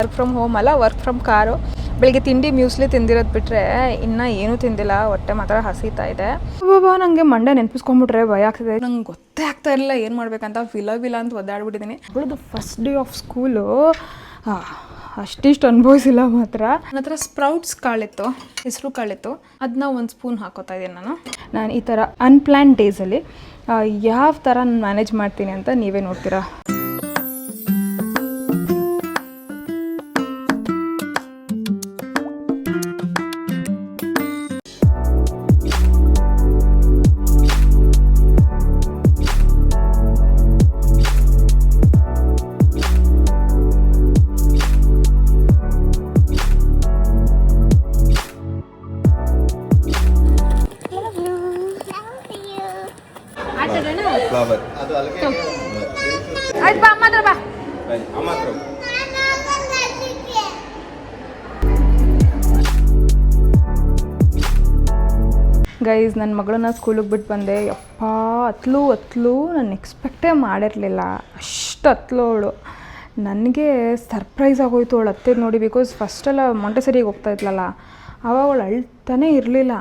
Work from home ಅಲ್ಲ, work from car. ಬೆಳಿಗ್ಗೆ ತಿಂಡಿ ಮ್ಯೂಸ್ಲಿ ತಿಂದಿರೋದು ಬಿಟ್ಟರೆ ಇನ್ನೂ ಏನೂ ತಿಂದಿಲ್ಲ. ಹೊಟ್ಟೆ ಮಾತ್ರ ಹಸಿತಾ ಇದೆ. ಬಾಬಾ ನನಗೆ ಮಂಡೆ ನೆನಪಿಸ್ಕೊಂಡ್ಬಿಟ್ರೆ ಭಯ ಆಗ್ತಿದೆ. ನಂಗೆ ಗೊತ್ತೇ ಆಗ್ತಾ ಇರಲಿಲ್ಲ ಏನು ಮಾಡಬೇಕಂತ. ವಿಲ ಅಂತ ಒದ್ದಾಡ್ಬಿಟ್ಟಿದ್ದೀನಿ. ಮಗಳದು ಫಸ್ಟ್ ಡೇ ಆಫ್ ಸ್ಕೂಲು ಅಷ್ಟಿಷ್ಟು ಅನುಭವಿಸಿಲ್ಲ ಮಾತ್ರ. ನನ್ನ ಹತ್ರ ಸ್ಪ್ರೌಟ್ಸ್ ಕಾಳಿತ್ತು, ಹೆಸರು ಕಾಳಿತ್ತು, ಅದನ್ನ ಒಂದು ಸ್ಪೂನ್ ಹಾಕೋತಾ ಇದ್ದೀನಿ. ನಾನು ಈ ಥರ ಅನ್ಪ್ಲ್ಯಾನ್ ಡೇಸಲ್ಲಿ ಯಾವ ಥರ ನಾನು ಮ್ಯಾನೇಜ್ ಮಾಡ್ತೀನಿ ಅಂತ ನೀವೇ ನೋಡ್ತೀರಾ. ಆಯ್ತು ಬಾ ಅಮ್ಮ ಹತ್ರ ಬಾ. ಗೈಸ್, ನನ್ನ ಮಗಳನ್ನ ಸ್ಕೂಲಿಗೆ ಬಿಟ್ಟು ಬಂದೆ. ಯಪ್ಪ ಹತ್ಲು ನಾನು ಎಕ್ಸ್ಪೆಕ್ಟೇ ಮಾಡಿರಲಿಲ್ಲ. ಅಷ್ಟು ಹತ್ಲು ಅವಳು. ನನಗೆ ಸರ್ಪ್ರೈಸ್ ಆಗೋಯ್ತು ಅವಳು ಹತ್ತಿದ್ದು ನೋಡಿ. ಬಿಕಾಸ್ ಫಸ್ಟೆಲ್ಲ ಮೊಂಟೆಸರಿಗೆ ಹೋಗ್ತಾ ಇದ್ಲಲ್ಲ, ಆವಾಗ ಅವಳು ಅಳ್ತಾನೇ ಇರಲಿಲ್ಲ.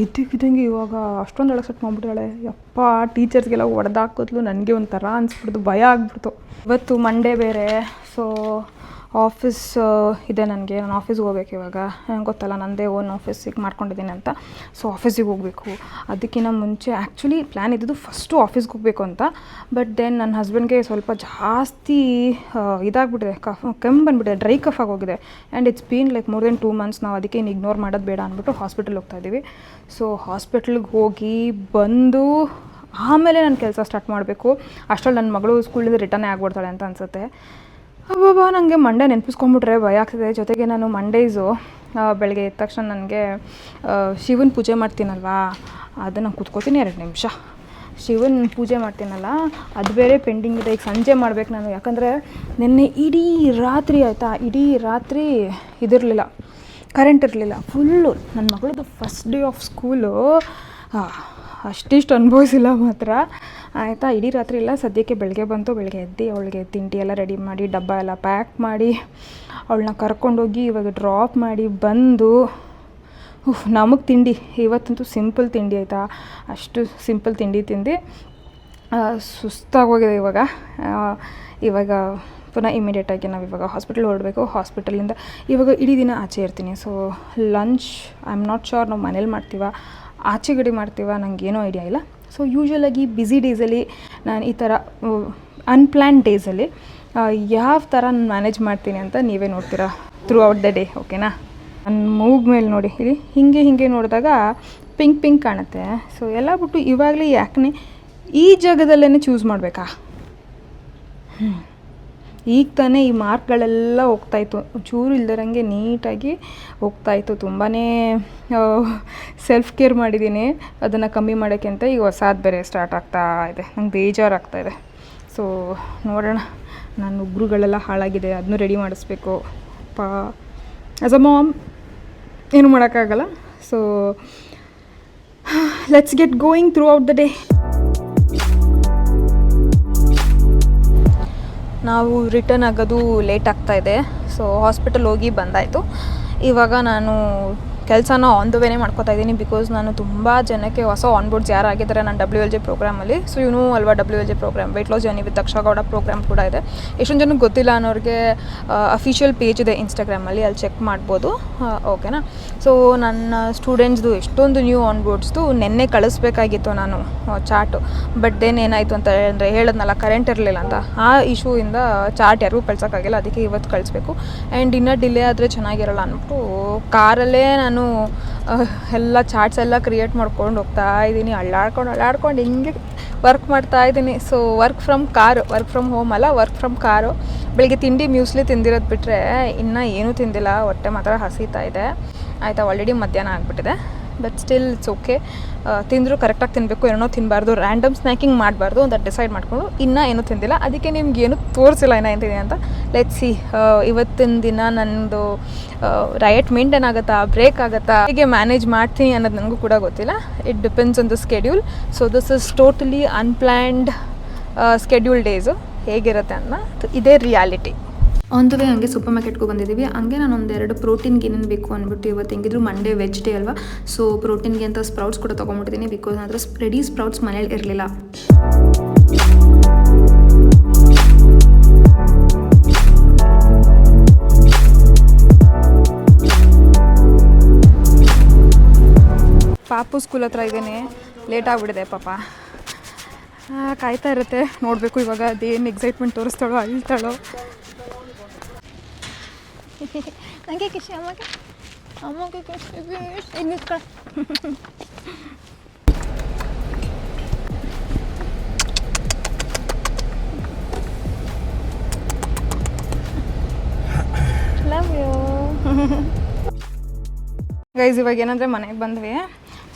ಇದ್ದಕ್ಕಿದ್ದಂಗೆ ಇವಾಗ ಅಷ್ಟೊಂದು ಅಳಸಟ್ಟು ಮಾಡ್ಬಿಟ್ಟಾಳೆ. ಯಪ್ಪ ಟೀಚರ್ಸ್ಗೆಲ್ಲ ಹೊಡೆದಾಕಿದ್ಲು. ನನಗೆ ಒಂಥರ ಅನಿಸ್ಬಿಡ್ತು, ಭಯ ಆಗ್ಬಿಡ್ತು. ಇವತ್ತು ಮಂಡೇ ಬೇರೆ, ಸೊ ಆಫೀಸ್ ಇದೆ ನನಗೆ. ನಾನು ಆಫೀಸ್ಗೆ ಹೋಗ್ಬೇಕು ಇವಾಗ. ಗೊತ್ತಲ್ಲ, ನನ್ನದೇ ಓನ್ ಆಫೀಸಿಗೆ ಮಾಡ್ಕೊಂಡಿದ್ದೀನಿ ಅಂತ. ಸೊ ಆಫೀಸಿಗೆ ಹೋಗಬೇಕು. ಅದಕ್ಕಿಂತ ಮುಂಚೆ ಆ್ಯಕ್ಚುಲಿ ಪ್ಲ್ಯಾನ್ ಇದ್ದಿದ್ದು ಫಸ್ಟು ಆಫೀಸ್ಗೆ ಹೋಗಬೇಕು ಅಂತ. ಬಟ್ ದೆನ್ ನನ್ನ ಹಸ್ಬೆಂಡ್ಗೆ ಸ್ವಲ್ಪ ಜಾಸ್ತಿ ಇದಾಗ್ಬಿಟ್ಟಿದೆ, ಕೆಮ್ಮು ಬಂದುಬಿಟ್ಟಿದೆ, ಡ್ರೈ ಕಫ್ ಆಗೋಗಿದೆ. And it's been like more than 2 months. ನಾವು ಅದಕ್ಕೆ ಇನ್ನು ಇಗ್ನೋರ್ ಮಾಡೋದು ಬೇಡ ಅಂದ್ಬಿಟ್ಟು ಹಾಸ್ಪಿಟಲ್ಗೆ ಹೋಗ್ತಾ ಇದ್ದೀವಿ. ಸೊ ಹಾಸ್ಪಿಟ್ಲಿಗೆ ಹೋಗಿ ಬಂದು ಆಮೇಲೆ ನಾನು ಕೆಲಸ ಸ್ಟಾರ್ಟ್ ಮಾಡಬೇಕು. ಅಷ್ಟರಲ್ಲಿ ನನ್ನ ಮಗಳು ಸ್ಕೂಲಿಂದ ರಿಟರ್ನೇ ಆಗ್ಬಿಡ್ತಾಳೆ ಅಂತ ಅನಿಸುತ್ತೆ. ಬಾಬಾ ನನಗೆ ಮಂಡೆ ನೆನಪಿಸ್ಕೊಂಡ್ಬಿಟ್ರೆ ಭಯ ಆಗ್ತಿದೆ. ಜೊತೆಗೆ ನಾನು ಮಂಡೇಸು ಬೆಳಗ್ಗೆ ಎದ್ದ ತಕ್ಷಣ ನನಗೆ ಶಿವನ ಪೂಜೆ ಮಾಡ್ತೀನಲ್ವಾ, ಅದನ್ನು ಕೂತ್ಕೋತೀನಿ 2 ನಿಮಿಷ. ಶಿವನ ಪೂಜೆ ಮಾಡ್ತೀನಲ್ಲ, ಅದು ಬೇರೆ ಪೆಂಡಿಂಗ್ ಇದೆ. ಈಗ ಸಂಜೆ ಮಾಡ್ಬೇಕು ನಾನು. ಯಾಕಂದರೆ ನಿನ್ನೆ ಇಡೀ ರಾತ್ರಿ ಆಯಿತಾ, ಇಡೀ ರಾತ್ರಿ ಇದಿರಲಿಲ್ಲ, ಕರೆಂಟ್ ಇರಲಿಲ್ಲ ಫುಲ್ಲು. ನನ್ನ ಮಗಳದ್ದು ಫಸ್ಟ್ ಡೇ ಆಫ್ ಸ್ಕೂಲು ಅಷ್ಟಿಷ್ಟು ಅನುಭವಿಸಿಲ್ಲ ಮಾತ್ರ ಆಯಿತಾ. ಇಡೀ ರಾತ್ರಿ ಇಲ್ಲ. ಸದ್ಯಕ್ಕೆ ಬೆಳಗ್ಗೆ ಬಂತು. ಬೆಳಗ್ಗೆ ಎದ್ದು ಅವಳಿಗೆ ತಿಂಡಿ ಎಲ್ಲ ರೆಡಿ ಮಾಡಿ, ಡಬ್ಬ ಎಲ್ಲ ಪ್ಯಾಕ್ ಮಾಡಿ, ಅವಳನ್ನ ಕರ್ಕೊಂಡೋಗಿ ಇವಾಗ ಡ್ರಾಪ್ ಮಾಡಿ ಬಂದು ನಮಗೆ ತಿಂಡಿ ಇವತ್ತಂತೂ ಸಿಂಪಲ್ ತಿಂಡಿ ಆಯಿತಾ. ಅಷ್ಟು ಸಿಂಪಲ್ ತಿಂಡಿ ತಿಂದು ಸುಸ್ತಾಗೋಗಿದೆ ಇವಾಗ ಪುನಃ ಇಮಿಡಿಯೇಟಾಗಿ ನಾವು ಇವಾಗ ಹಾಸ್ಪಿಟಲ್ ಹೊರಡಬೇಕು. ಹಾಸ್ಪಿಟಲಿಂದ ಇವಾಗ ಇಡೀ ದಿನ ಆಚೆ ಇರ್ತೀನಿ. So lunch I am not sure ನಾವು ಮನೇಲಿ ಮಾಡ್ತೀವ, ಆಚೆ ಗಡಿ ಮಾಡ್ತೀವ, ನನಗೇನೂ ಐಡಿಯಾ ಇಲ್ಲ. ಸೊ ಯೂಶ್ವಲಾಗಿ ಬ್ಯುಸಿ ಡೇಸಲ್ಲಿ ನಾನು ಈ ಥರ ಅನ್ಪ್ಲ್ಯಾನ್ ಡೇಸಲ್ಲಿ ಯಾವ ಥರ ನಾನು ಮ್ಯಾನೇಜ್ ಮಾಡ್ತೀನಿ ಅಂತ ನೀವೇ ನೋಡ್ತೀರಾ ಥ್ರೂ ಔಟ್ ದ ಡೇ. ಓಕೆನಾ. ನನ್ನ ಮೂಗ್ ಮೇಲೆ ನೋಡಿ, ಇಲ್ಲಿ ಹೀಗೆ ನೋಡಿದಾಗ ಪಿಂಕ್ ಕಾಣುತ್ತೆ. ಸೊ ಎಲ್ಲ ಬಿಟ್ಟು ಇವಾಗಲೇ ಯಾಕೆ ಈ ಜಾಗದಲ್ಲೇ ಚೂಸ್ ಮಾಡಬೇಕಾ? ಈಗ ತಾನೇ ಈ ಮಾರ್ಕ್ಗಳೆಲ್ಲ ಹೋಗ್ತಾಯಿತ್ತು, ಚೂರು ಇಲ್ದಿರಂಗೆ ನೀಟಾಗಿ ಹೋಗ್ತಾಯಿತ್ತು. ತುಂಬಾ ಸೆಲ್ಫ್ ಕೇರ್ ಮಾಡಿದ್ದೀನಿ ಅದನ್ನು ಕಮ್ಮಿ ಮಾಡೋಕ್ಕೆ ಅಂತ. ಈಗ ಹೊಸಾದು ಬೇರೆ ಸ್ಟಾರ್ಟ್ ಆಗ್ತಾ ಇದೆ, ನಂಗೆ ಬೇಜಾರಾಗ್ತಾಯಿದೆ. ಸೊ ನೋಡೋಣ. ನಾನು ಉಗುರುಗಳೆಲ್ಲ ಹಾಳಾಗಿದೆ, ಅದನ್ನೂ ರೆಡಿ ಮಾಡಿಸ್ಬೇಕು. ಆ್ಯಸ್ ಅ ಮಾಮ್ ಏನೂ ಮಾಡೋಕ್ಕಾಗಲ್ಲ. So let's get going through out the day. ನಾವು ರಿಟರ್ನ್ ಆಗೋದು ಲೇಟ್ ಆಗ್ತಾಯಿದೆ. ಸೊ ಹಾಸ್ಪಿಟಲ್ ಹೋಗಿ ಬಂದಾಯಿತು. ಇವಾಗ ನಾನು ಕೆಲಸನ ಆನ್ ದ ವೇನೇ ಮಾಡ್ಕೋತಾ ಇದ್ದೀನಿ. ಬಿಕಾಸ್ ನಾನು ತುಂಬ ಜನಕ್ಕೆ ಹೊಸ ಆನ್ಬೋರ್ಡ್ಸ್ ಯಾರು ಆಗಿದ್ದಾರೆ ನಾನು WLJ ಪ್ರೋಗ್ರಾಮಲ್ಲಿ. ಸೊ ಇವನು ಅಲ್ವಾ WLJ program, weight loss journey with Daksha Gowda program ಕೂಡ ಇದೆ. ಎಷ್ಟೊಂದು ಜನಕ್ಕೆ ಗೊತ್ತಿಲ್ಲ ಅನ್ನೋರಿಗೆ ಅಫಿಷಿಯಲ್ ಪೇಜ್ ಇದೆ ಇನ್ಸ್ಟಾಗ್ರಾಮಲ್ಲಿ, ಅಲ್ಲಿ ಚೆಕ್ ಮಾಡ್ಬೋದು. ಓಕೆನಾ. ಸೊ ನನ್ನ ಸ್ಟೂಡೆಂಟ್ಸ್ದು ಎಷ್ಟೊಂದು ನ್ಯೂ ಆನ್ಬೋರ್ಡ್ಸ್ದು ನೆನ್ನೆ ಕಳಿಸ್ಬೇಕಾಗಿತ್ತು ನಾನು ಚಾರ್ಟು. ಬಟ್ ದೆನ್ ಏನಾಯಿತು ಅಂತ ಅಂದರೆ ಹೇಳಿದ್ನಲ್ಲ, ಕರೆಂಟ್ ಇರಲಿಲ್ಲ ಅಂತ. ಆ ಇಶ್ಯೂಯಿಂದ ಚಾರ್ಟ್ ಯಾರಿಗೂ ಕಳ್ಸೋಕ್ಕಾಗಿಲ್ಲ. ಅದಕ್ಕೆ ಇವತ್ತು ಕಳಿಸ್ಬೇಕು. ಆ್ಯಂಡ್ ಇನ್ನೂ ಡಿಲೇ ಆದರೆ ಚೆನ್ನಾಗಿರಲ್ಲ ಅಂದ್ಬಿಟ್ಟು ಕಾರಲ್ಲೇ ನಾನು ಎಲ್ಲ ಚಾರ್ಟ್ಸ್ ಎಲ್ಲ ಕ್ರಿಯೇಟ್ ಮಾಡ್ಕೊಂಡು ಹೋಗ್ತಾ ಇದ್ದೀನಿ. ಅಳ್ಳಾಡ್ಕೊಂಡು ಹಿಂಗೆ ವರ್ಕ್ ಮಾಡ್ತಾ ಇದ್ದೀನಿ. ಸೊ ವರ್ಕ್ ಫ್ರಮ್ ಹೋಮ್ ಅಲ್ಲ, ವರ್ಕ್ ಫ್ರಮ್ ಕಾರು. ಬೆಳಿಗ್ಗೆ ತಿಂಡಿ ಮ್ಯೂಸ್ಲಿ ತಿಂದಿರೋದು ಬಿಟ್ಟರೆ ಇನ್ನೂ ಏನೂ ತಿಂದಿಲ್ಲ. ಹೊಟ್ಟೆ ಮಾತ್ರ ಹಸಿತಾ ಇದೆ ಆಯಿತಾ. ಆಲ್ರೆಡಿ ಮಧ್ಯಾಹ್ನ ಆಗಿಬಿಟ್ಟಿದೆ. But still it's okay. ತಿಂದರೂ ಕರೆಕ್ಟಾಗಿ ತಿನ್ನಬೇಕು, ಏನೋ ತಿನ್ನಬಾರ್ದು, ರ್ಯಾಂಡಮ್ ಸ್ನ್ಯಾಕಿಂಗ್ ಮಾಡಬಾರ್ದು ಅಂತ ಡಿಸೈಡ್ ಮಾಡಿಕೊಂಡು ಇನ್ನೂ ಏನೂ ತಿಂದಿಲ್ಲ. ಅದಕ್ಕೆ ನಿಮ್ಗೇನು ತೋರಿಸಿಲ್ಲ ಇನ್ನೂ ಏನಿದೆ ಅಂತ. ಲೆಟ್ಸ್ ಸಿ ಇವತ್ತಿನ ದಿನ ನನ್ನದು ಡಯಟ್ ಮೇಂಟೈನ್ ಆಗುತ್ತಾ, ಬ್ರೇಕ್ ಆಗುತ್ತಾ, ಹೇಗೆ ಮ್ಯಾನೇಜ್ ಮಾಡ್ತೀನಿ ಅನ್ನೋದು ನನಗೂ ಕೂಡ ಗೊತ್ತಿಲ್ಲ. It depends on the schedule. So this is totally unplanned schedule days. ಹೇಗಿರುತ್ತೆ ಅನ್ನೋ ಇದೇ ರಿಯಾಲಿಟಿ. ಆನ್ ದ ವೇ ಹಂಗೆ ಸೂಪರ್ ಮಾರ್ಕೆಟ್ಗೂ ಬಂದಿದ್ದೀವಿ. ಹಂಗೆ ನಾನು ಒಂದೆರಡು ಪ್ರೋಟೀನ್ಗೆ ಏನೇನು ಬೇಕು ಅಂದ್ಬಿಟ್ಟು ಇವತ್ತು ಹೆಂಗಿದ್ರು ಮಂಡೇ ವೆಜ್ ಡೇ ಅಲ್ವಾ, ಸೊ ಪ್ರೋಟೀನ್ಗೆ ಅಂತ ಸ್ಪ್ರೌಟ್ಸ್ ಕೂಡ ತೊಗೊಂಬಿಟ್ಟಿದ್ದೀನಿ. ಬಿಕಾಸ್ ನನ್ನ ಹತ್ರ ರೆಡಿ ಸ್ಪ್ರೌಟ್ಸ್ ಮನೇಲಿ ಇರಲಿಲ್ಲ. ಪಾಪು ಸ್ಕೂಲ್ ಹತ್ರ ಇದ್ದೇನೆ, ಲೇಟ್ ಆಗಿಬಿಡಿದೆ ಪಾಪ. ಕಾಯ್ತಾ ಇರುತ್ತೆ, ನೋಡಬೇಕು ಇವಾಗ ಅದೇನು ಎಕ್ಸೈಟ್ಮೆಂಟ್ ತೋರಿಸ್ತಾಳೋ ಅಳ್ತಾಳೋ. ನನಗೆ ಖುಷಿ, ಅಮ್ಮಗೆ ಖುಷಿ. ನಿಂತ್ಕೊಳ್ಳ. Love you guys. ಇವಾಗ ಏನಂದರೆ ಮನೆಗೆ ಬಂದ್ವಿ.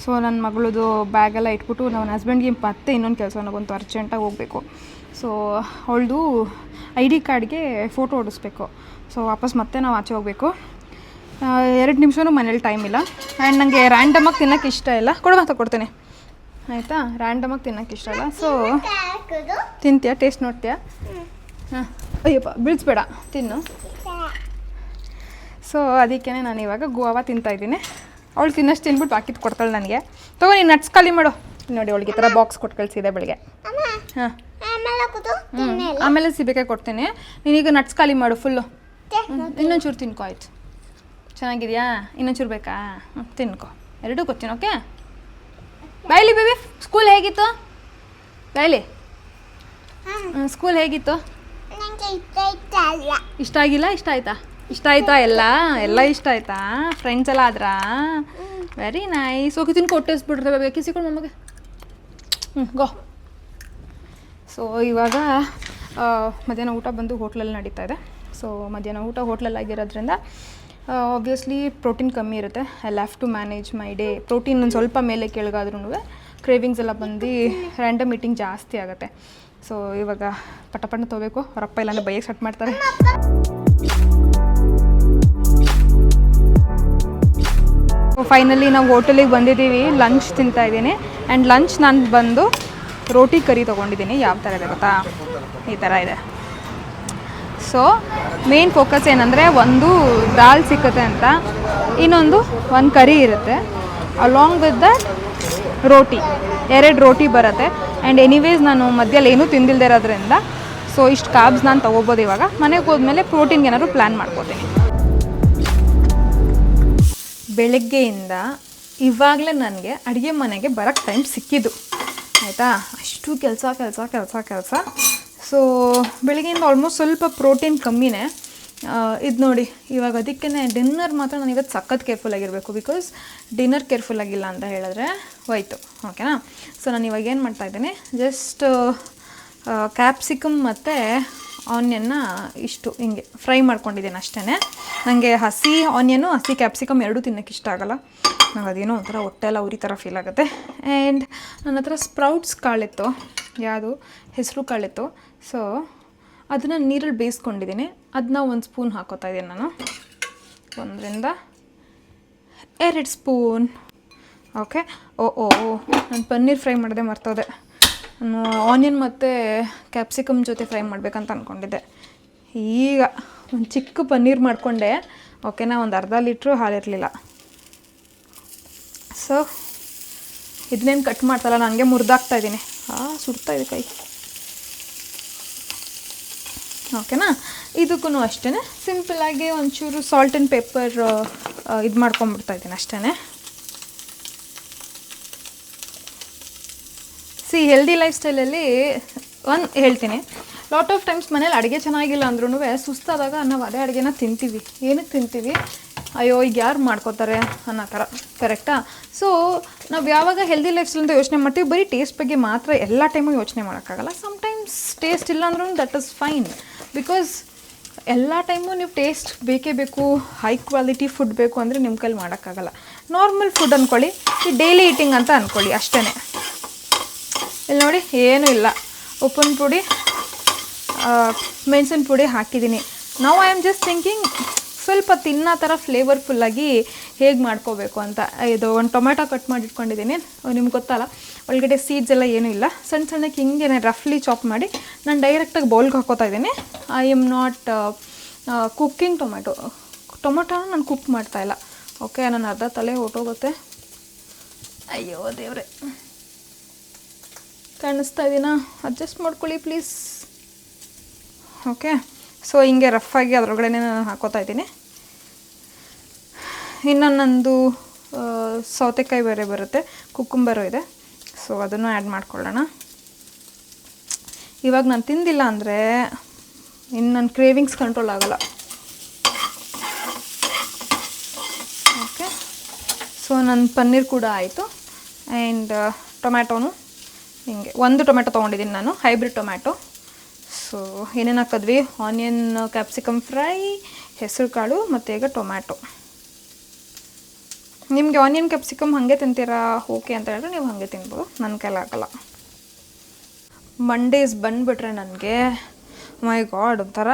ಸೊ ನನ್ನ ಮಗಳದು ಬ್ಯಾಗೆಲ್ಲ ಇಟ್ಬಿಟ್ಟು ನನ್ನ ಹಸ್ಬೆಂಡ್ಗೆ ಮತ್ತೆ ಇನ್ನೊಂದು ಕೆಲಸ ನನಗೊಂದು ಅರ್ಜೆಂಟಾಗಿ ಹೋಗಬೇಕು. ಸೊ ಅವಳದು ID ಕಾರ್ಡ್ಗೆ ಫೋಟೋ ಹೊಡಿಸ್ಬೇಕು. ಸೊ ವಾಪಸ್ ಮತ್ತೆ ನಾವು ಆಚೆ ಹೋಗಬೇಕು. 2 ನಿಮಿಷವೂ ಮನೇಲಿ ಟೈಮ್ ಇಲ್ಲ. ಆ್ಯಂಡ್ ನನಗೆ ರ್ಯಾಂಡಮಾಗಿ ತಿನ್ನೋಕ್ಕೆ ಇಷ್ಟ ಇಲ್ಲ. ಕೊಡ್ತೀನಿ ಆಯಿತಾ? ರ್ಯಾಂಡಮಾಗಿ ತಿನ್ನೋಕ್ಕೆ ಇಷ್ಟ ಇಲ್ಲ. ಸೊ ತಿಂತೀಯಾ? ಟೇಸ್ಟ್ ನೋಡ್ತೀಯಾ? ಹಾಂ, ಅಯ್ಯಪ್ಪ ಬೀಳಿಸ್ಬೇಡ, ತಿನ್ನು. ಸೊ ಅದಕ್ಕೇ ನಾನು ಇವಾಗ ಗೋವಾ ತಿಂತಾಯಿದ್ದೀನಿ. ಅವಳು ತಿನ್ನಷ್ಟು ತಿನ್ಬಿಟ್ಟು ಬಾಕಿದ್ದು ಕೊಡ್ತಾಳೆ ನನಗೆ. ತಗೋ, ನೀನು ನಟ್ಸ್ ಖಾಲಿ ಮಾಡು. ನೋಡಿ, ಅವಳಿಗೆ ಈ ಥರ ಬಾಕ್ಸ್ ಕೊಟ್ಟು ಕಳಿಸಿದೆ ಬೆಳಿಗ್ಗೆ. ಹಾಂ, ಆಮೇಲೆ ಸಿಬೇಕಾಗಿ ಕೊಡ್ತೀನಿ. ನೀನೀಗ ನಟ್ಸ್ ಖಾಲಿ ಮಾಡು ಫುಲ್ಲು. ಇನ್ನೊಂಚೂರು ತಿನ್ಕೋ, ಆಯ್ತು. ಚೆನ್ನಾಗಿದೆಯಾ? ಇನ್ನೊಂಚೂರು ಬೇಕಾ? ತಿನ್ಕೋ, ಎರಡೂ ಕೊಡ್ತೀನಿ. ಓಕೆ, ಬಾಯ್ಲಿ ಬೇಬಿ. ಸ್ಕೂಲ್ ಹೇಗಿತ್ತು? ಬಾಯ್ಲಿ, ಸ್ಕೂಲ್ ಹೇಗಿತ್ತು? ಇಷ್ಟ ಆಗಿಲ್ಲ? ಇಷ್ಟ ಆಯ್ತಾ? ಇಷ್ಟ ಆಯ್ತಾ? ಎಲ್ಲ ಇಷ್ಟ ಆಯ್ತಾ? ಫ್ರೆಂಡ್ಸ್ ಎಲ್ಲ ಆದ್ರಾ? Very nice. ಓಕೆ, ತಿನ್ಕೊ, ಹೊಟ್ಟೆಸ್ಬಿಡ್ರೆ ಕಿಸಿಕೊಂಡು ಮಮ್ಮಗೆ. ಗೋ. ಸೊ ಇವಾಗ ಮಧ್ಯಾಹ್ನ ಊಟ ಬಂದು ಹೋಟ್ಲಲ್ಲಿ ನಡೀತಾ ಇದೆ. ಸೊ ಮಧ್ಯಾಹ್ನ ಊಟ ಹೋಟ್ಲಲ್ಲಿ ಆಗಿರೋದ್ರಿಂದ ಆಬ್ವಿಯಸ್ಲಿ ಪ್ರೋಟೀನ್ ಕಮ್ಮಿ ಇರುತ್ತೆ. I have to manage my day. Protein ಒಂದು ಸ್ವಲ್ಪ ಮೇಲೆ ಕೆಳಗಾದ್ರೂ ಕ್ರೇವಿಂಗ್ಸ್ ಎಲ್ಲ ಬಂದು ರ್ಯಾಂಡಮ್ ಈಟಿಂಗ್ ಜಾಸ್ತಿ ಆಗುತ್ತೆ. ಸೊ ಇವಾಗ ಪಟಪಟ ತೊಗೋಬೇಕು. ಅವರಪ್ಪ ಇಲ್ಲಾಂದರೆ ಬೈಯಕ್ಕೆ ಸ್ಟಾರ್ಟ್ ಮಾಡ್ತಾರೆ. ಫೈನಲಿ ನಾವು ಹೋಟೆಲಿಗೆ ಬಂದಿದ್ದೀವಿ. ಲಂಚ್ ತಿಂತಾಯಿದ್ದೀನಿ. ಆ್ಯಂಡ್ ಲಂಚ್ ನಾನು ಬಂದು ರೋಟಿ ಕರಿ ತೊಗೊಂಡಿದ್ದೀನಿ. ಯಾವ ಥರ ಇದೆ ಗೊತ್ತಾ? ಈ ಥರ ಇದೆ. ಸೊ ಮೇನ್ ಫೋಕಸ್ ಏನಂದರೆ, ಒಂದು ದಾಲ್ ಸಿಕ್ಕತ್ತೆ ಅಂತ, ಇನ್ನೊಂದು ಒಂದು ಕರಿ ಇರುತ್ತೆ. ಅಲಾಂಗ್ ವಿತ್ ದ ರೋಟಿ, 2 ರೋಟಿ ಬರುತ್ತೆ. ಆ್ಯಂಡ್ ಎನಿವೇಸ್ ನಾನು ಮಧ್ಯದಲ್ಲಿ ಏನೂ ತಿಂದಿಲ್ಲದೆ ಇರೋದ್ರಿಂದ ಸೊ ಇಷ್ಟು ಕಾರ್ಬ್ಸ್ ನಾನು ತೊಗೋಬೋದು. ಇವಾಗ ಮನೆಗೆ ಹೋದ್ಮೇಲೆ ಪ್ರೋಟೀನ್ಗೆ ಏನಾದ್ರು ಪ್ಲ್ಯಾನ್ ಮಾಡ್ಕೋತೀನಿ. ಬೆಳಗ್ಗೆಯಿಂದ ಇವಾಗಲೇ ನನಗೆ ಅಡುಗೆ ಮನೆಗೆ ಬರೋಕ್ಕೆ ಟೈಮ್ ಸಿಕ್ಕಿದ್ದು, ಆಯಿತಾ? ಅಷ್ಟು ಕೆಲಸ. ಸೊ ಬೆಳಗ್ಗೆಯಿಂದ ಆಲ್ಮೋಸ್ಟ್ ಸ್ವಲ್ಪ ಪ್ರೋಟೀನ್ ಕಮ್ಮಿನೇ. ಇದು ನೋಡಿ, ಇವಾಗ ಅದಕ್ಕೇ ಡಿನ್ನರ್ ಮಾತ್ರ ನಾನು ಇವತ್ತು ಸಖತ್ ಕೇರ್ಫುಲ್ಲಾಗಿರಬೇಕು. ಬಿಕಾಸ್ ಡಿನ್ನರ್ ಕೇರ್ಫುಲ್ಲಾಗಿಲ್ಲ ಅಂತ ಹೇಳಿದ್ರೆ ಹೋಯ್ತು. ಓಕೆನಾ? ಸೊ ನಾನು ಇವಾಗ ಏನು ಮಾಡ್ತಾಯಿದ್ದೀನಿ, ಜಸ್ಟ್ ಕ್ಯಾಪ್ಸಿಕಮ್ ಮತ್ತು ಆನಿಯನ್ನ ಇಷ್ಟು ಹಿಂಗೆ ಫ್ರೈ ಮಾಡ್ಕೊಂಡಿದ್ದೀನಿ ಅಷ್ಟೇ. ನನಗೆ ಹಸಿ ಆನಿಯನ್ನು ಹಸಿ ಕ್ಯಾಪ್ಸಿಕಮ್ ಎರಡೂ ತಿನ್ನೋಕ್ಕೆ ಇಷ್ಟ ಆಗೋಲ್ಲ. ನಂಗೆ ಅದೇನೋ ಒಂಥರ ಹೊಟ್ಟೆ ಎಲ್ಲ ಉರಿ ಥರ ಫೀಲ್ ಆಗುತ್ತೆ. ಆ್ಯಂಡ್ ನನ್ನ ಹತ್ರ ಸ್ಪ್ರೌಟ್ಸ್ ಕಾಳಿತ್ತು, ಯಾವುದು ಹೆಸರು ಕಾಳಿತ್ತು. ಸೊ ಅದನ್ನು ನೀರಲ್ಲಿ ಬೇಯಿಸ್ಕೊಂಡಿದ್ದೀನಿ. ಅದನ್ನ 1 ಸ್ಪೂನ್ ಹಾಕೋತಾ ಇದ್ದೀನಿ ನಾನು. 1 2 ಸ್ಪೂನ್. ಓಕೆ. ನಾನು ಪನ್ನೀರ್ ಫ್ರೈ ಮಾಡಿದೆ, ಮರ್ತೋದೆ. ನಾನು ಆನಿಯನ್ ಮತ್ತು ಕ್ಯಾಪ್ಸಿಕಮ್ ಜೊತೆ ಫ್ರೈ ಮಾಡಬೇಕಂತ ಅಂದ್ಕೊಂಡಿದ್ದೆ. ಈಗ ಒಂದು ಚಿಕ್ಕ ಪನ್ನೀರ್ ಮಾಡಿಕೊಂಡೆ. ಓಕೆನಾ? ಒಂದು ಅರ್ಧ ಲೀಟ್ರು ಹಾಲಿರಲಿಲ್ಲ. ಸೊ ಇದನ್ನೇನು ಕಟ್ ಮಾಡ್ತಲ್ಲ, ನಾನು ಹಂಗೆ ಮುರಿದಾಕ್ತಾಯಿದ್ದೀನಿ. ಸುಡ್ತಾ ಇದೆ ಕೈ. ಓಕೆನಾ? ಇದಕ್ಕೂ ಅಷ್ಟೇ ಸಿಂಪಲ್ಲಾಗಿ ಒಂಚೂರು ಸಾಲ್ಟ್ ಆ್ಯಂಡ್ ಪೆಪ್ಪರ್ ಇದು ಮಾಡ್ಕೊಂಬಿಡ್ತಾಯಿದ್ದೀನಿ ಅಷ್ಟೇ. ಹೆಲ್ದಿ ಲೈಫ್ ಸ್ಟೈಲಲ್ಲಿ ಒಂದು ಹೇಳ್ತೀನಿ, ಲಾಟ್ ಆಫ್ ಟೈಮ್ಸ್ ಮನೇಲಿ ಅಡುಗೆ ಚೆನ್ನಾಗಿಲ್ಲ ಅಂದ್ರೂ ಸುಸ್ತಾದಾಗ ನಾವು ಅದೇ ಅಡುಗೆನ ತಿಂತೀವಿ. ಏನಕ್ಕೆ ತಿಂತೀವಿ? ಅಯ್ಯೋ ಈಗ ಯಾರು ಮಾಡ್ಕೋತಾರೆ ಅನ್ನೋ ಥರ. ಕರೆಕ್ಟಾ? ಸೊ ನಾವು ಯಾವಾಗ ಹೆಲ್ದಿ ಲೈಫ್ ಸ್ಟೈಲ್ ಅಂತ ಯೋಚನೆ ಮಾಡ್ತೀವಿ, ಬರೀ ಟೇಸ್ಟ್ ಬಗ್ಗೆ ಮಾತ್ರ ಎಲ್ಲ ಟೈಮು ಯೋಚನೆ ಮಾಡೋಕ್ಕಾಗಲ್ಲ. ಸಮ್ಟೈಮ್ಸ್ ಟೇಸ್ಟ್ ಇಲ್ಲ ಅಂದ್ರೂ ದಟ್ ಇಸ್ ಫೈನ್. ಬಿಕಾಸ್ ಎಲ್ಲ ಟೈಮು ನೀವು ಟೇಸ್ಟ್ ಬೇಕೇ ಬೇಕು, ಹೈ ಕ್ವಾಲಿಟಿ ಫುಡ್ ಬೇಕು ಅಂದರೆ ನಿಮ್ಮ ಕೈಲಿ ಮಾಡೋಕ್ಕಾಗಲ್ಲ. ನಾರ್ಮಲ್ ಫುಡ್ ಅಂದ್ಕೊಳ್ಳಿ, ಈ ಡೈಲಿ ಈಟಿಂಗ್ ಅಂತ ಅಂದ್ಕೊಳ್ಳಿ ಅಷ್ಟೇ. ಇಲ್ಲಿ ನೋಡಿ, ಏನೂ ಇಲ್ಲ. ಉಪ್ಪಿನ ಪುಡಿ, ಮೆಣಸಿನ ಪುಡಿ ಹಾಕಿದ್ದೀನಿ. ನಾವು ಐ ಆಮ್ ಜಸ್ಟ್ ಥಿಂಕಿಂಗ್ ಸ್ವಲ್ಪ ತಿನ್ನೋ ಥರ ಫ್ಲೇವರ್ಫುಲ್ಲಾಗಿ ಹೇಗೆ ಮಾಡ್ಕೋಬೇಕು ಅಂತ. ಇದು ಒಂದು ಟೊಮೆಟೊ ಕಟ್ ಮಾಡಿ ಇಟ್ಕೊಂಡಿದ್ದೀನಿ. ನಿಮ್ಗೆ ಗೊತ್ತಲ್ಲ, ಒಳಗಡೆ ಸೀಡ್ಸ್ ಎಲ್ಲ ಏನೂ ಇಲ್ಲ. ಸಣ್ಣಕ್ಕೆ ಹಿಂಗೆ ರಫ್ಲಿ ಚಾಪ್ ಮಾಡಿ ನಾನು ಡೈರೆಕ್ಟಾಗಿ ಬೌಲ್ಗೆ ಹಾಕೋತಾ ಇದ್ದೀನಿ. ಐ ಆಮ್ ನಾಟ್ ಕುಕ್ಕಿಂಗ್ ಟೊಮೊಟೊನ ನಾನು ಕುಕ್ ಮಾಡ್ತಾಯಿಲ್ಲ. ಓಕೆ, ನಾನು ಅರ್ಧ ತಲೆ ಹೊಟ್ಟೋಗುತ್ತೆ. ಅಯ್ಯೋ ದೇವ್ರೆ, ಕಾಣಿಸ್ತಾ ಇದೀನಾ? ಅಡ್ಜಸ್ಟ್ ಮಾಡ್ಕೊಳ್ಳಿ ಪ್ಲೀಸ್. ಓಕೆ, ಸೊ ಹಿಂಗೆ ರಫಾಗಿ ಅದರೊಳಗಡೆ ನಾನು ಹಾಕೋತಾ ಇದ್ದೀನಿ. ಇನ್ನು ನಂದು ಸೌತೆಕಾಯಿ ಬೇರೆ ಬರುತ್ತೆ, ಕುಕ್ಕುಂಬರು ಇದೆ, ಸೊ ಅದನ್ನು ಆ್ಯಡ್ ಮಾಡ್ಕೊಳ್ಳೋಣ. ಇವಾಗ ನಾನು ತಿಂದಿಲ್ಲ ಅಂದರೆ ಇನ್ನು ನನ್ನ ಕ್ರೇವಿಂಗ್ಸ್ ಕಂಟ್ರೋಲ್ ಆಗೋಲ್ಲ. ಓಕೆ, ಸೊ ನನ್ನ ಪನ್ನೀರ್ ಕೂಡ ಆಯಿತು. ಆ್ಯಂಡ್ ಟೊಮ್ಯಾಟೋನು ಹಿಂಗೆ ಒಂದು ಟೊಮೆಟೊ ತೊಗೊಂಡಿದ್ದೀನಿ ನಾನು, ಹೈಬ್ರಿಡ್ ಟೊಮ್ಯಾಟೊ. ಸೊ ಏನೇನು ಹಾಕಿದ್ವಿ? ಆನಿಯನ್, ಕ್ಯಾಪ್ಸಿಕಮ್ ಫ್ರೈ, ಹೆಸರು ಕಾಳು ಮತ್ತು ಈಗ ಟೊಮ್ಯಾಟೊ. ನಿಮಗೆ ಆನಿಯನ್ ಕ್ಯಾಪ್ಸಿಕಮ್ ಹಾಗೆ ತಿಂತೀರಾ ಓಕೆ ಅಂತ ಹೇಳಿದ್ರೆ ನೀವು ಹಾಗೆ ತಿನ್ಬೋದು, ನನ್ನ ಕೈಲಾಗಲ್ಲ. ಮಂಡೇಸ್ ಬಂದುಬಿಟ್ರೆ ನನಗೆ ಮೈ ಗಾಡ್ ಒಂಥರ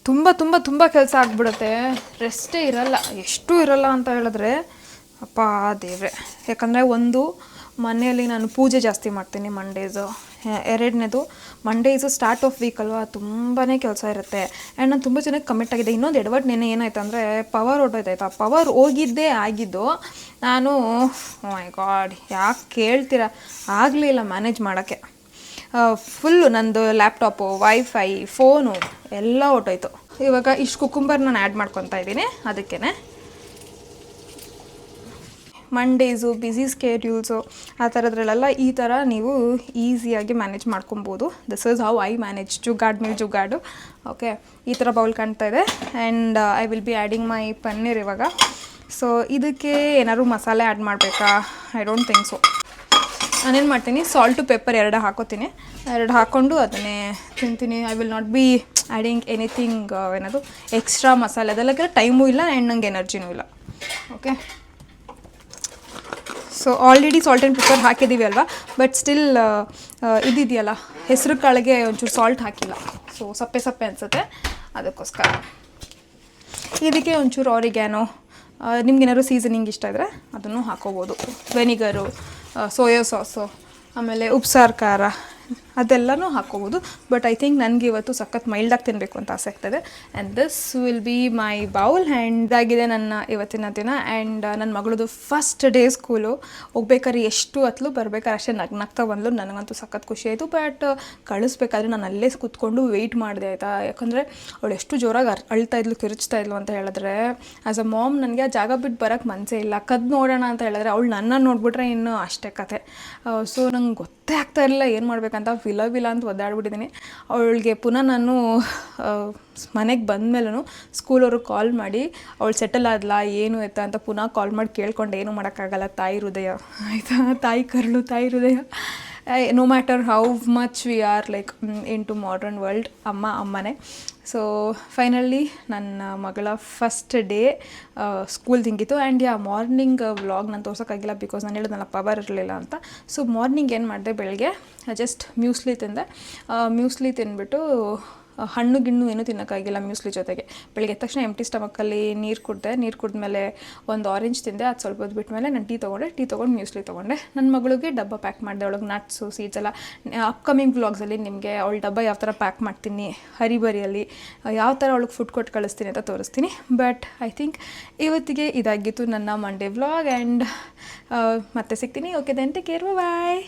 ತುಂಬ ತುಂಬ ತುಂಬ ಕೆಲಸ ಆಗಿಬಿಡುತ್ತೆ. ರೆಸ್ಟೇ ಇರಲ್ಲ, ಎಷ್ಟು ಇರಲ್ಲ ಅಂತ ಹೇಳಿದ್ರೆ ಅಪ್ಪ ದೇವ್ರೆ. ಯಾಕಂದರೆ ಒಂದು ಮನೆಯಲ್ಲಿ ನಾನು ಪೂಜೆ ಜಾಸ್ತಿ ಮಾಡ್ತೀನಿ ಮಂಡೇಸು. ಎರಡನೇದು ಮಂಡೇಸು ಸ್ಟಾರ್ಟ್ ಆಫ್ ವೀಕ್ ಅಲ್ವಾ, ತುಂಬಾ ಕೆಲಸ ಇರುತ್ತೆ. ಆ್ಯಂಡ್ ನಾನು ತುಂಬ ಚೆನ್ನಾಗಿ ಕಮಿಟ್ ಆಗಿದೆ. ಇನ್ನೊಂದು ಎಡವಟ್ಟು ನೆನೆ ಏನಾಯ್ತು ಅಂದರೆ ಪವರ್ ಹೊಟ್ಟೋಯ್ತಾಯ್ತು. ಆ ಪವರ್ ಹೋಗಿದ್ದೇ ಆಗಿದ್ದು ನಾನು ಮೈ ಗಾಡ್ ಯಾಕೆ ಕೇಳ್ತೀರಾ, ಆಗಲಿಲ್ಲ ಮ್ಯಾನೇಜ್ ಮಾಡೋಕ್ಕೆ. ಫುಲ್ಲು ನಂದು ಲ್ಯಾಪ್ಟಾಪು, ವೈಫೈ, ಫೋನು ಎಲ್ಲ ಹೊಟ್ಟೋಯ್ತು. ಇವಾಗ ಇಷ್ಟು ಕುಕ್ಕುಂಬರ್ ನಾನು ಆ್ಯಡ್ ಮಾಡ್ಕೊತಾ ಇದ್ದೀನಿ. ಅದಕ್ಕೇ ಮಂಡೇಸು ಬ್ಯುಸಿ ಸ್ಕೆಡ್ಯೂಲ್ಸು ಆ ಥರದ್ರಲ್ಲೆಲ್ಲ ಈ ಥರ ನೀವು ಈಸಿಯಾಗಿ ಮ್ಯಾನೇಜ್ ಮಾಡ್ಕೊಬೋದು. This is how I manage. Jugaad. Okay, ಈ ಥರ ಬೌಲ್ ಕಾಣ್ತಾ ಇದೆ. And I will be adding my paneer ಇವಾಗ. ಸೊ ಇದಕ್ಕೆ ಏನಾದ್ರು ಮಸಾಲೆ ಆ್ಯಡ್ ಮಾಡಬೇಕಾ? I don't think so. ನಾನೇನು ಮಾಡ್ತೀನಿ, ಸಾಲ್ಟು ಪೆಪ್ಪರ್ 2 ಹಾಕೋತೀನಿ. 2 ಹಾಕ್ಕೊಂಡು ಅದನ್ನೇ ತಿಂತೀನಿ. I will not be adding anything ಏನದು ಎಕ್ಸ್ಟ್ರಾ ಮಸಾಲೆ. ಅದೆಲ್ಲ ಟೈಮೂ ಇಲ್ಲ ಆ್ಯಂಡ್ ನಂಗೆ ಎನರ್ಜಿನೂ ಇಲ್ಲ. Okay, so already salt and pepper ಹಾಕಿದ್ದೀವಿ ಅಲ್ವಾ, ಬಟ್ ಸ್ಟಿಲ್ ಇದಿದೆಯಲ್ಲ, ಹೆಸರು ಕಾಳಿಗೆ ಒಂಚೂರು ಸಾಲ್ಟ್ ಹಾಕಿಲ್ಲ. ಸೊ ಸಪ್ಪೆ ಅನಿಸುತ್ತೆ, ಅದಕ್ಕೋಸ್ಕರ. ಇದಕ್ಕೆ ಒಂಚೂರು ಆರಿಗ್ಯಾನೋ, ನಿಮ್ಗೇನಾದ್ರು ಸೀಸನಿಂಗ್ ಇಷ್ಟ ಇದ್ದರೆ ಅದನ್ನು ಹಾಕೋಬೋದು. ವೆನಿಗರು, ಸೋಯಾ ಸಾಸು, ಆಮೇಲೆ ಉಪ್ಸಾರು ಖಾರ ಅದೆಲ್ಲನೂ ಹಾಕ್ಕೋಬೋದು. ಬಟ್ ಐ ಥಿಂಕ್ ನನಗೆ ಇವತ್ತು ಸಖತ್ ಮೈಲ್ಡಾಗಿ ತಿನ್ನಬೇಕು ಅಂತ ಆಸೆ ಆಗ್ತದೆ. And this will be my bowl. And ಇದಾಗಿದೆ ನನ್ನ ಇವತ್ತಿನ ದಿನ. ಆ್ಯಂಡ್ ನನ್ನ ಮಗಳದು ಫಸ್ಟ್ ಡೇ ಸ್ಕೂಲು. ಹೋಗ್ಬೇಕಾದ್ರೆ ಎಷ್ಟು ಹೊತ್ತು, ಬರ್ಬೇಕಾದ್ರೆ ಅಷ್ಟೇ ನಗ್ನಗ್ತಾ ಬಂದಳು. ನನಗಂತೂ ಸಖತ್ ಖುಷಿ ಆಯಿತು. ಬಟ್ ಕಳಿಸ್ಬೇಕಾದ್ರೆ ನಾನು ಅಲ್ಲೇ ಕೂತ್ಕೊಂಡು ವೆಯ್ಟ್ ಮಾಡಿದೆ ಆಯಿತಾ. ಯಾಕಂದರೆ ಅವಳು ಎಷ್ಟು ಜೋರಾಗಿ ಅಳ್ತಾ ಇದ್ಲು, ಕಿರುಚ್ತಾ ಇದ್ಲು ಅಂತ ಹೇಳಿದ್ರೆ ಆ್ಯಸ್ ಅ ಮಾಮ್ ನನಗೆ ಆ ಜಾಗ ಬಿಟ್ಟು ಬರೋಕ್ಕೆ ಮನಸ್ಸೇ ಇಲ್ಲ. ಕದ್ದು ನೋಡೋಣ ಅಂತ ಹೇಳಿದ್ರೆ ಅವಳು ನನ್ನ ನೋಡಿಬಿಟ್ರೆ ಇನ್ನೂ ಅಷ್ಟೇ ಕತೆ. ಸೊ ನಂಗೆ ಗೊತ್ತೇ ಆಗ್ತಾ ಇರಲಿಲ್ಲ ಏನು ಮಾಡಬೇಕಂತ. ವಿಲ ಅಂತ ಒದ್ದಾಡ್ಬಿಟ್ಟಿದ್ದೀನಿ. ಅವಳಿಗೆ ಪುನಃ ನಾನು ಮನೆಗೆ ಬಂದಮೇಲೂ ಸ್ಕೂಲವ್ರಿಗೆ ಕಾಲ್ ಮಾಡಿ ಅವಳು ಸೆಟಲ್ ಆದಲಾ ಏನು ಆಯ್ತಾ ಅಂತ ಪುನಃ ಕಾಲ್ ಮಾಡಿ ಕೇಳ್ಕೊಂಡು ಏನೂ ಮಾಡೋಕ್ಕಾಗಲ್ಲ. ತಾಯಿ ಹೃದಯ ಆಯಿತಾ, ತಾಯಿ ಕರುಳು, ತಾಯಿ ಹೃದಯ. No matter how much we are like into modern world, ಅಮ್ಮನೇ. ಸೊ ಫೈನಲಿ ನನ್ನ ಮಗಳ ಫಸ್ಟ್ ಡೇ ಸ್ಕೂಲ್ ತಿಂಗಿತ್ತು. ಆ್ಯಂಡ್ ಮಾರ್ನಿಂಗ್ ವ್ಲಾಗ್ ನಾನು ತೋರ್ಸೋಕ್ಕಾಗಿಲ್ಲ, ಬಿಕಾಸ್ ನಾನು ಹೇಳಿದ್ನಲ್ಲ ಪವರ್ ಇರಲಿಲ್ಲ ಅಂತ. ಸೊ ಮಾರ್ನಿಂಗ್ ಏನು ಮಾಡಿದೆ, ಬೆಳಗ್ಗೆ ಜಸ್ಟ್ ಮ್ಯೂಸ್ಲಿ ತಿಂದೆ. ಮ್ಯೂಸ್ಲಿ ತಿಂದ್ಬಿಟ್ಟು ಹಣ್ಣು ಗಿಣ್ಣು ಏನೂ ತಿನ್ನೋಕ್ಕಾಗಿಲ್ಲ ಮ್ಯೂಸ್ಲಿ ಜೊತೆಗೆ. ಬೆಳಗ್ಗೆ ಎದ್ದ ತಕ್ಷಣ ಎಂಟಿ ಸ್ಟಮಕ್ಕಲ್ಲಿ ನೀರು ಕುಡಿದ್ಮೇಲೆ ಒಂದು ಆರೆಂಜ್ ತಿಂದೆ. ಅದು ಸ್ವಲ್ಪ ಹೊತ್ತು ಬಿಟ್ಟಮೇಲೆ ನಾನು ಟೀ ತೊಗೊಂಡು ಮ್ಯೂಸ್ಲಿ ತೊಗೊಂಡೆ. ನನ್ನ ಮಗಳಿಗೆ ಡಬ್ಬ ಪ್ಯಾಕ್ ಮಾಡಿದೆ. ಅವಳಿಗೆ ನಟ್ಸು, ಸೀಡ್ಸ್ ಎಲ್ಲ ಅಪ್ಕಮಿಂಗ್ ವ್ಲಾಗ್ಸಲ್ಲಿ ನಿಮಗೆ ಅವಳ ಡಬ್ಬ ಯಾವ ಥರ ಪ್ಯಾಕ್ ಮಾಡ್ತೀನಿ, ಹರಿಬರಿಯಲ್ಲಿ ಯಾವ ಥರ ಅವಳಿಗೆ ಫುಡ್ ಕೊಟ್ಟು ಕಳಿಸ್ತೀನಿ ಅಂತ ತೋರಿಸ್ತೀನಿ. ಬಟ್ ಐ ಥಿಂಕ್ ಇವತ್ತಿಗೆ ಇದಾಗಿತ್ತು ನನ್ನ ಮಂಡೇ ವ್ಲಾಗ್. ಆ್ಯಂಡ್ ಮತ್ತೆ ಸಿಗ್ತೀನಿ. ಓಕೆ ದೆನ್ ಟೇಕ್ ಕೇರ್, ಬಾಯ್.